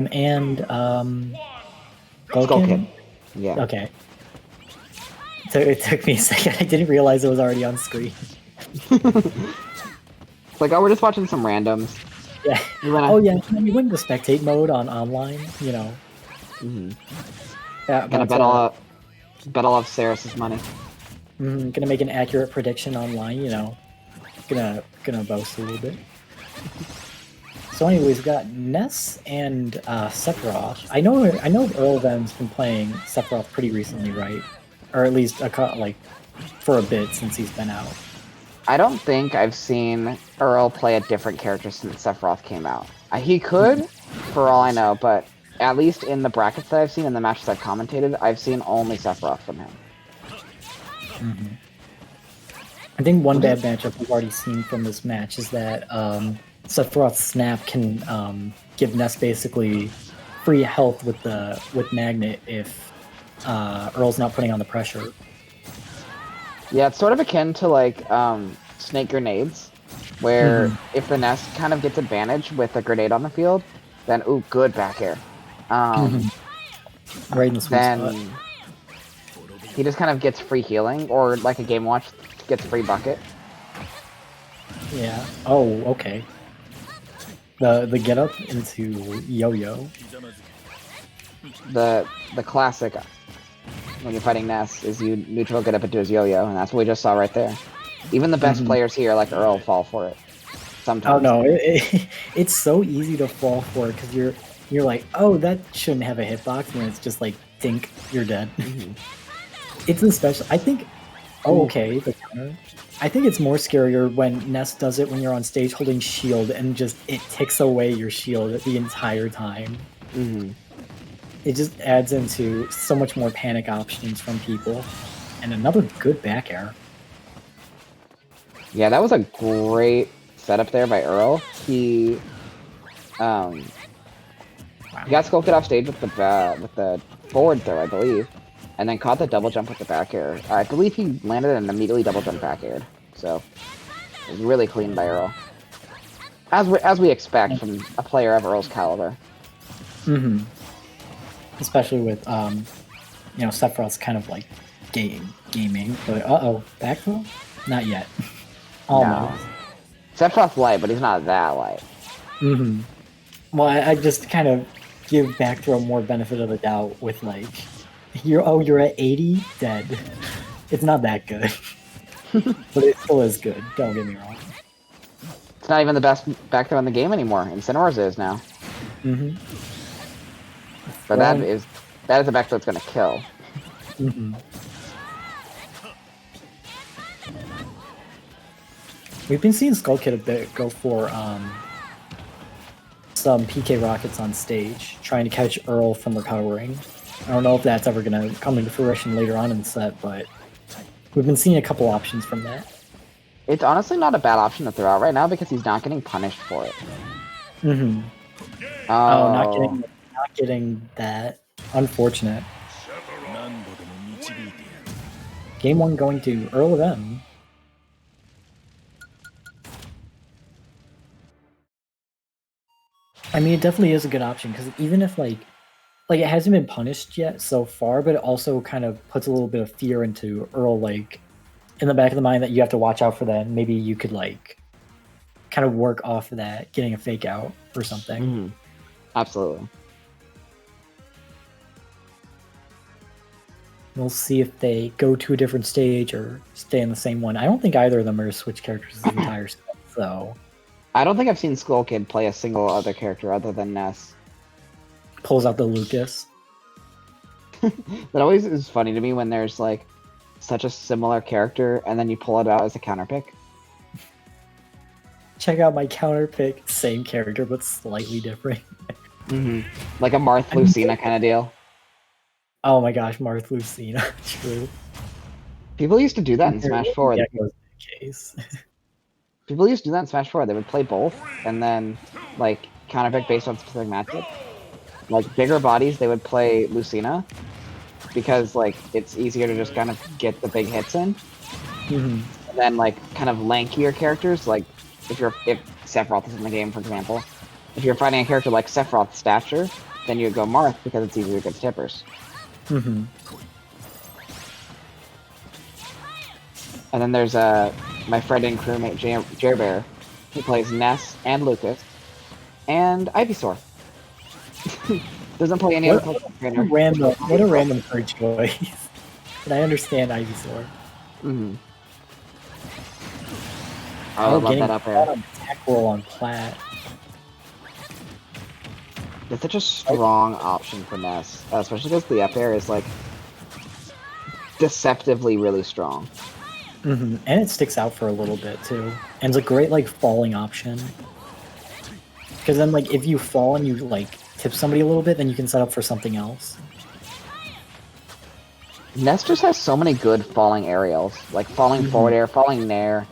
and Skull Kid. Goken? Yeah. Okay. So it took me a second. I didn't realize it was already on screen. It's like, oh, we're just watching some randoms. Yeah. Oh yeah, you went into spectate mode on online, you know. Yeah, Gonna bet all of Saris's money. Gonna make an accurate prediction online, you know. Gonna boast a little bit. So anyways, we got Ness and Sephiroth. I know Earl Them's been playing Sephiroth pretty recently, right? Or at least for a bit since he's been out. I don't think I've seen Earl play a different character since Sephiroth came out. He could, for all I know, but at least in the brackets that I've seen, in the matches I've commentated, I've seen only Sephiroth from him. I think one bad matchup we've already seen from this match is that Sephiroth's snap can give Ness basically free health with Magnet if Earl's not putting on the pressure. Yeah, it's sort of akin to like snake grenades, where if the Ness kind of gets advantage with a grenade on the field, then ooh, good back air. Right in the sweet spot. He just kind of gets free healing, or like a Game Watch gets free bucket. Yeah. Oh, okay. The get up into yo-yo. The classic when you're fighting Ness is you neutral get up into his yo-yo, and that's what we just saw right there. Even the best players here, like Earl, fall for it. Sometimes. Oh no, it's so easy to fall for it because you're like, oh, that shouldn't have a hitbox, and it's just like, think you're dead. It's especially, I think. Oh, okay, the counter. I think it's more scarier when Ness does it when you're on stage holding shield and just it ticks away your shield the entire time. It just adds into so much more panic options from people. And another good back air. Yeah, that was a great setup there by Earl. He got sculpted off stage with the forward throw, I believe, and then caught the double jump with the back air. I believe he landed and immediately double jump back aired. So it was really clean by Earl, as we expect from a player of Earl's caliber. Especially with Sephiroth's kind of like gaming. But back throw? Not yet. Almost. No. Sephiroth's light, but he's not that light. Well, I just kind of give back throw more benefit of the doubt with like, you're at 80, dead. It's not that good, but it still is good. Don't get me wrong. It's not even the best back throw in the game anymore. Incineroar's is now. But that is a back throw that's gonna kill. We've been seeing Skull Kid a bit go for some PK rockets on stage, trying to catch Earl from recovering. I don't know if that's ever going to come into fruition later on in the set, but we've been seeing a couple options from that. It's honestly not a bad option to throw out right now because he's not getting punished for it. Not getting that. Unfortunate. Game 1 going to Earl of M. I mean, it definitely is a good option because even if like it hasn't been punished yet so far, but it also kind of puts a little bit of fear into Earl, like in the back of the mind that you have to watch out for that. And maybe you could like kind of work off of that, getting a fake out or something. Absolutely. We'll see if they go to a different stage or stay in the same one. I don't think either of them are switch characters the entire set, so. I don't think I've seen Skull Kid play a single other character other than Ness. Pulls out the Lucas. That always is funny to me when there's like such a similar character and then you pull it out as a counter pick. Check out my counter pick, same character but slightly different. Like a Marth Lucina kind of deal. Oh my gosh, Marth Lucina, true. People used to do that in Smash 4. Yeah, that was the case. People used to do that in Smash 4. They would play both and then like counter pick based on specific matchup. Like bigger bodies, they would play Lucina because like it's easier to just kind of get the big hits in. And then like kind of lankier characters, like if Sephiroth is in the game, for example, if you're fighting a character like Sephiroth stature, then you would go Marth because it's easier to get tippers. Mm-hmm. And then there's my friend and crewmate Jerbear, who plays Ness and Lucas, and Ivysaur. Doesn't play any other Pokemon trainer. What a random third choice. But I understand Ivysaur. Mm-hmm. I love that up there. Attack roll on Plat. It's such a strong option for Ness, especially because the up air is like deceptively really strong. Mm-hmm. And it sticks out for a little bit too, and it's a great like falling option. Because then like if you fall and you like tip somebody a little bit, then you can set up for something else. Ness just has so many good falling aerials, like falling forward air, falling nair.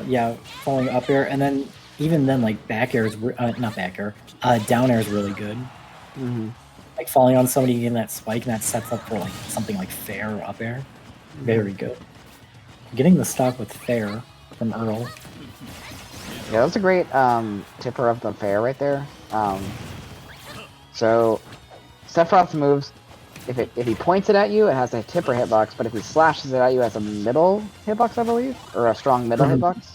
Yeah, falling up air, and then even then, like back air is not back air, down air is really good. Like falling on somebody in that spike, and that sets up for like something like fair or up air. Very good. Getting the stock with fair from Earl. Yeah, that's a great tipper of the fair right there. So Sephiroth moves. If he points it at you, it has a tipper hitbox, but if he slashes it at you, it has a middle hitbox, I believe, or a strong middle hitbox.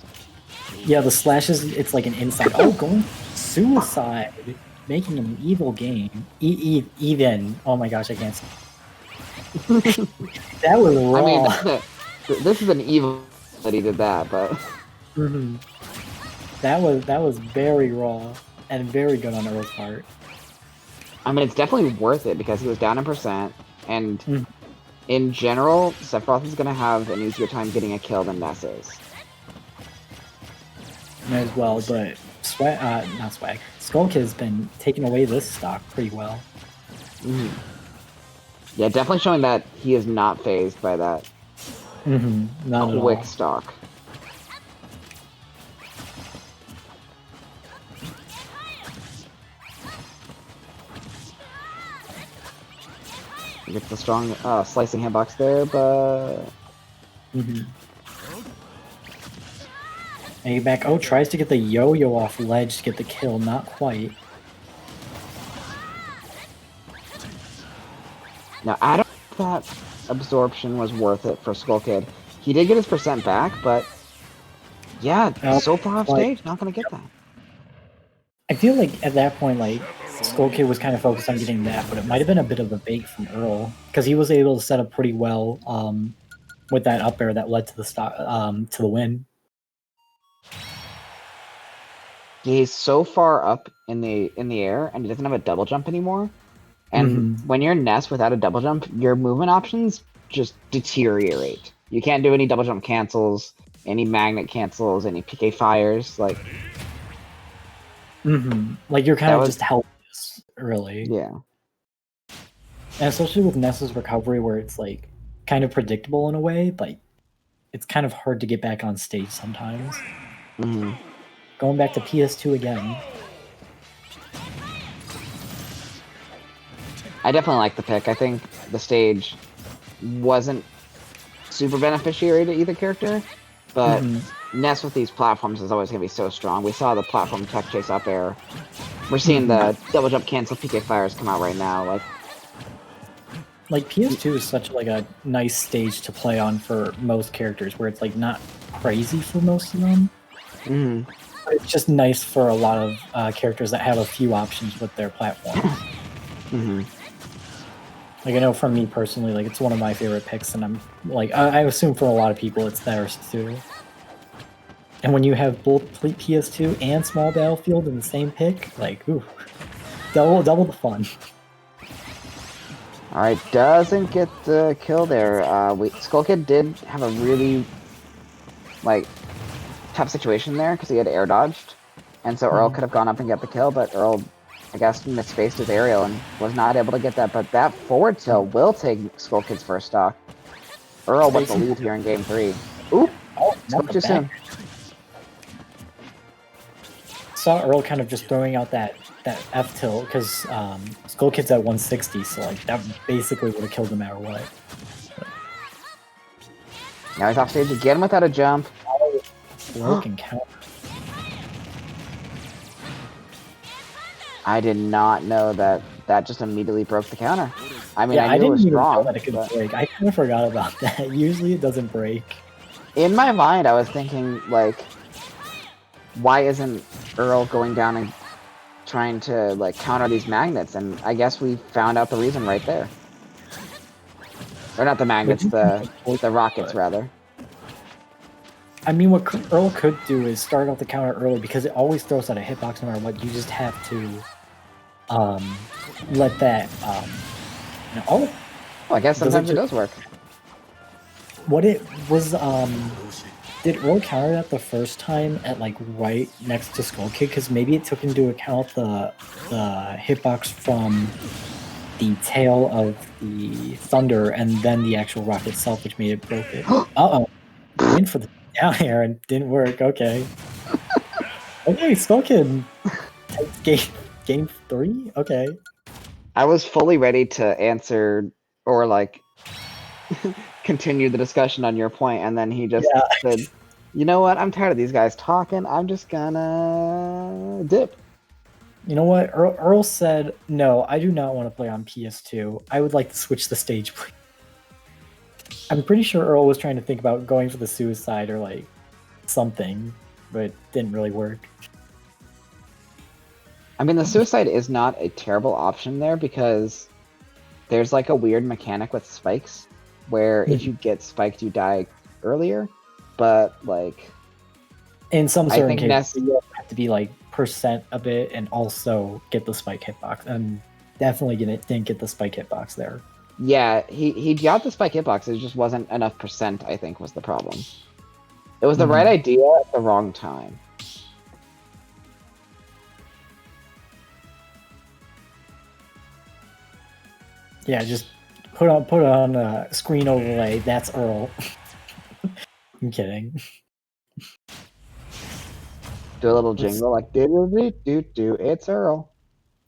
Yeah, the slashes, it's like an inside. Oh, going suicide, making an evil game. Even. Oh my gosh, I can't. That was raw. I mean, this is an evil that he did that, but. That was very raw and very good on Earl's part. I mean, it's definitely worth it because he was down in percent, and in general, Sephiroth is going to have an easier time getting a kill than Ness is. Might as well, but not Swag. Skull Kid's been taking away this stock pretty well. Yeah, definitely showing that he is not phased by that Not at quick all. stock. Gets the strong slicing hitbox there, but... And back. Oh, tries to get the yo-yo off ledge to get the kill. Not quite. Now, I don't think that absorption was worth it for Skull Kid. He did get his percent back, but... Yeah, so far off stage, not gonna get that. I feel like at that point, like, Skull Kid was kind of focused on getting that, but it might have been a bit of a bait from Earl, because he was able to set up pretty well with that up air that led to the to the win. He's so far up in the air, and he doesn't have a double jump anymore. And when you're Ness without a double jump, your movement options just deteriorate. You can't do any double jump cancels, any magnet cancels, any PK fires, like... Like, you're kind of just helpless, really. Yeah. And especially with Ness's recovery, where it's, like, kind of predictable in a way, like, it's kind of hard to get back on stage sometimes. Going back to PS2 again. I definitely like the pick. I think the stage wasn't super beneficiary to either character, but Ness with these platforms is always going to be so strong. We saw the platform tech chase up air. We're seeing the double jump cancel PK fires come out right now. Like PS2 is such like a nice stage to play on for most characters, where it's like not crazy for most of them. But it's just nice for a lot of characters that have a few options with their platforms. Like, I know for me personally, like, it's one of my favorite picks, and I'm like, I assume for a lot of people it's theirs too. And when you have both PS2 and Small Battlefield in the same pick, like, ooh, double the fun. Alright, doesn't get the kill there. Skull Kid did have a really, like, tough situation there, because he had air dodged. And so Earl could have gone up and get the kill, but Earl, I guess, misspaced his aerial and was not able to get that. But that forward tilt will take Skull Kid's first stock. Earl with the lead here in Game 3. Oop! Spoke too soon. Saw Earl kind of just throwing out that F tilt, because Skull Kid's at 160, so like that basically would have killed no matter what. Now he's off stage again without a jump. Work and counter. I did not know that just immediately broke the counter. I mean, Yeah, I knew it was didn't even strong. know that it could break. I kind of forgot about that. Usually it doesn't break. In my mind, I was thinking, like, why isn't Earl going down and trying to, like, counter these magnets? And I guess we found out the reason right there. Or not the magnets, the rockets, rather. I mean, what Earl could do is start off the counter early because it always throws out a hitbox no matter what. You just have to let that oh, Well, I guess sometimes it does work. What it was did Earl counter that the first time at like right next to Skull Kid? Because maybe it took into account the hitbox from the tail of the thunder and then the actual rock itself, which made it broke it. Uh-oh. Went for the down air and didn't work. Okay. Okay, Skull Kid takes game 3? Okay. I was fully ready to answer or, like, continue the discussion on your point, and then he just said, you know what, I'm tired of these guys talking, I'm just gonna dip. You know what? Earl said, no, I do not want to play on PS2. I would like to switch the stage. I'm pretty sure Earl was trying to think about going for the suicide or like something, but it didn't really work. I mean, the suicide is not a terrible option there because there's like a weird mechanic with spikes where if you get spiked, you die earlier. But like, in some certain cases, you have to be like percent a bit and also get the spike hitbox. And definitely didn't get the spike hitbox there. Yeah, he got the spike hitbox. It just wasn't enough percent, I think, was the problem. It was the right idea at the wrong time. Yeah, just put on a screen overlay. That's Earl. I'm kidding. Do a little jingle like do do do. It's Earl.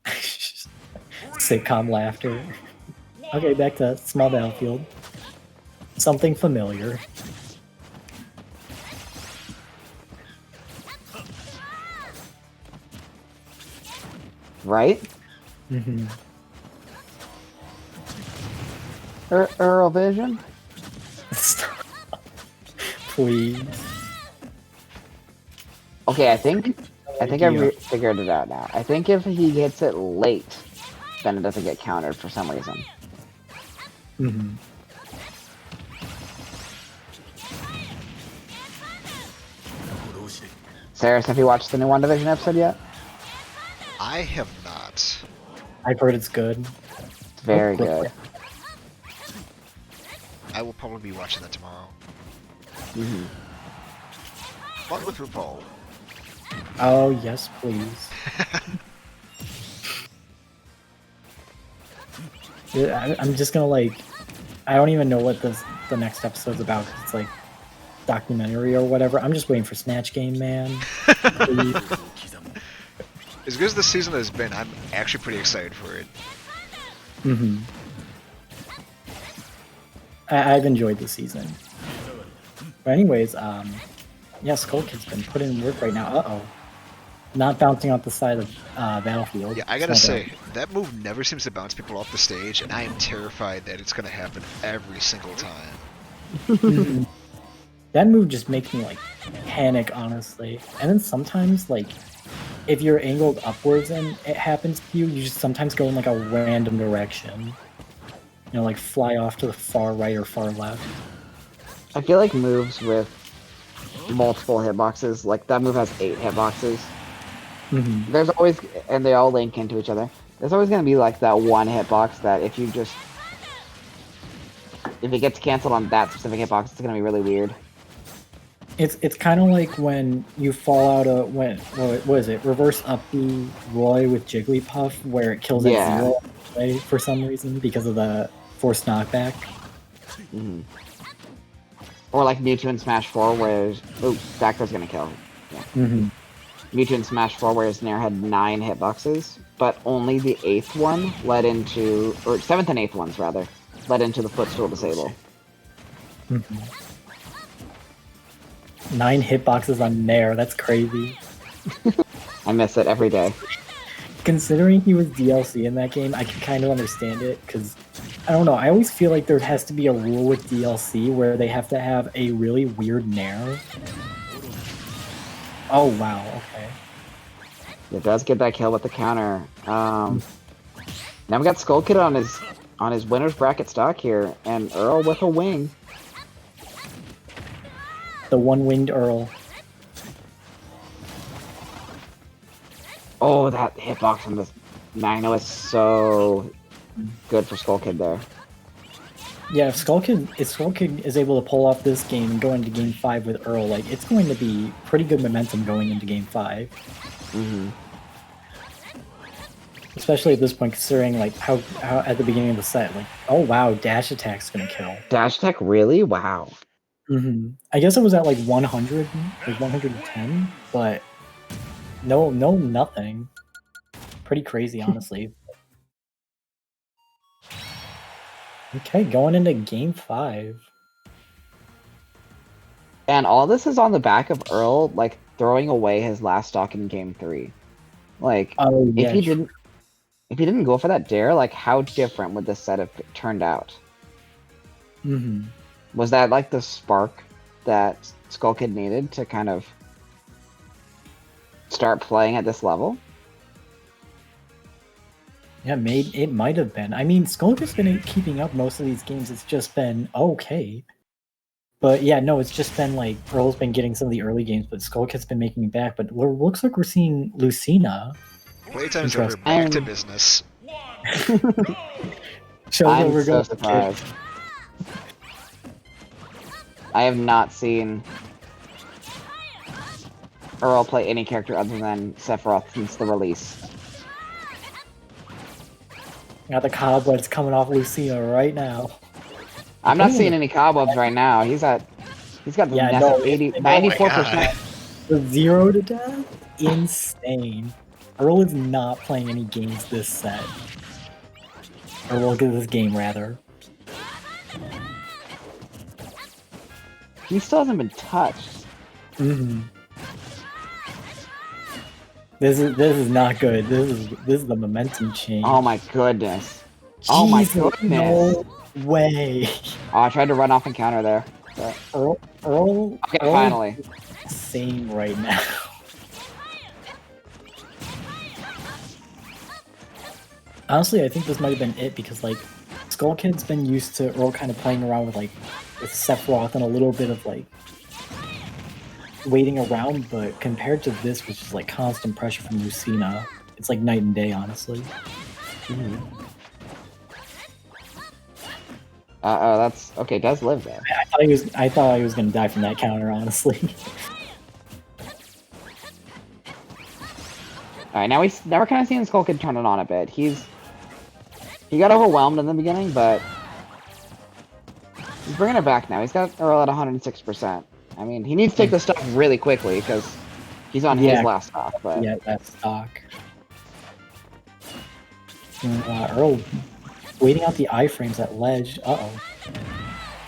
Sitcom laughter. Okay, back to small battlefield. Something familiar. Right? Mm-hmm. Earl Vision? Please. Okay, I think I figured it out now. I think if he hits it late, then it doesn't get countered for some reason. Mm-hmm. Saris, have you watched the new WandaVision episode yet? I have not. I've heard it's good. It's very good. I will probably be watching that tomorrow. Mm-hmm. What with RuPaul? Oh, yes, please. I'm just gonna like... I don't even know what the next episode's about, because it's like documentary or whatever. I'm just waiting for Snatch Game, man. As good as this season has been, I'm actually pretty excited for it. Mm-hmm. I've enjoyed the season. But anyways, yeah, Skull Kid's been putting in work right now. Uh-oh. Not bouncing off the side of Battlefield. Yeah, I gotta say, that move never seems to bounce people off the stage, and I am terrified that it's gonna happen every single time. That move just makes me, like, panic, honestly. And then sometimes, like, if you're angled upwards and it happens to you, you just sometimes go in, like, a random direction. You know, like, fly off to the far right or far left. I feel like moves with multiple hitboxes, like that move has 8 hitboxes. Mm-hmm. There's always, and they all link into each other. There's always going to be like that one hitbox that if it gets canceled on that specific hitbox, it's going to be really weird. It's kind of like when you fall out of what is it? Reverse up B Roy with Jigglypuff, where it kills at 0 play for some reason because of the forced knockback. Mm-hmm. Or like Mewtwo in Smash 4, where Dacty's gonna kill. Yeah. Mm-hmm. Mewtwo in Smash 4, where his Nair had 9 hitboxes, but only the 8th one led into, or 7th and 8th ones rather, led into the footstool disable. Mm-hmm. 9 hitboxes on Nair, that's crazy. I miss it every day. considering he was DLC in that game, I can kind of understand it, because, I don't know, I always feel like there has to be a rule with DLC where they have to have a really weird Nair. Oh, wow, okay. It does get that kill with the counter. Now we got Skull Kid on his winner's bracket stock here, and Earl with a wing. The one-winged Earl. Oh, that hitbox on this Magno is so good for Skull Kid there. Yeah, if Skull Kid is able to pull off this game and go into Game 5 with Earl, like, it's going to be pretty good momentum going into Game 5. Mm-hmm. Especially at this point, considering, like, how at the beginning of the set, like, oh wow, dash attack's gonna kill. Dash attack, really? Wow. Mm-hmm. I guess it was at, like, 100, like, 110, but nothing. Pretty crazy, honestly. Okay, going into Game 5. And all this is on the back of Earl, like, throwing away his last stock in Game 3. Like, Oh, yeah, if he didn't go for that dare, like, how different would this set have turned out? Mm-hmm. Was that, like, the spark that Skull Kid needed to kind of start playing at this level? Yeah, it might have been. I mean, Skull Kid's been keeping up most of these games. It's just been okay. But yeah, no, it's just been like Earl's been getting some of the early games, but Skull Kid's been making it back. But it looks like we're seeing Lucina. Playtime's over. Back to business. I'm I'm so surprised. I have not seen Earl play any character other than Sephiroth since the release. Got the cobwebs coming off Lucina right now. I'm not seeing any cobwebs right now. He's got the Ness at 94%. The 0 to death? Insane. Earl is not playing any games this set. Or look at this game, rather. He still hasn't been touched. Mm-hmm. This is not good. This is the momentum change. Oh my goodness. Oh my goodness. No way. Oh, I tried to run off and counter there. But... Earl okay, Earl finally. is insane right now. Honestly, I think this might have been it because, like, Skull Kid's been used to Earl kind of playing around with Sephiroth and a little bit of, like, waiting around, but compared to this, which is, like, constant pressure from Lucina, it's like night and day, honestly. Mm-hmm. Uh-oh, that's... Okay, does live there. I thought he was gonna die from that counter, honestly. Alright, now we're kind of seeing Skull Kid turn it on a bit. He got overwhelmed in the beginning, but he's bringing it back now. He's got Earl at 106%. I mean, he needs to take this stuff really quickly because he's on his last stock. But yeah, that stock. Earl waiting out the iframes at ledge. Uh-oh.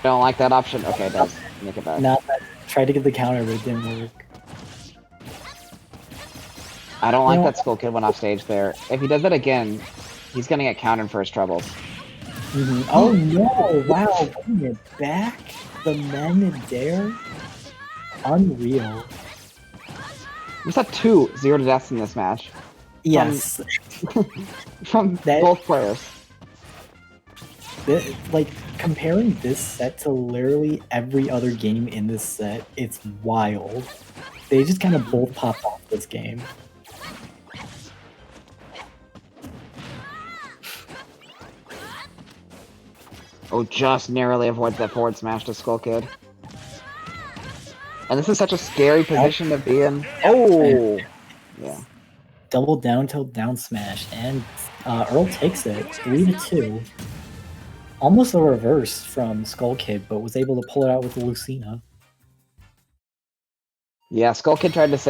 Don't like that option. Okay, it does. Make it back. Not that. Tried to get the counter, but it didn't work. I don't like that Skull Kid went off stage there. If he does that again, he's gonna get countered for his troubles. Mm-hmm. Oh no! Wow, bringing it back? The men in there? Unreal. We saw 2 0 to deaths in this match. Yes. From both players. Like, comparing this set to literally every other game in this set, it's wild. They just kind of both popped off this game. Oh, just narrowly avoids that forward smash to Skull Kid. And this is such a scary position to be in. Oh! Yeah. Double down tilt down smash, and Earl takes it 3-2. Almost a reverse from Skull Kid, but was able to pull it out with Lucina. Yeah, Skull Kid tried to say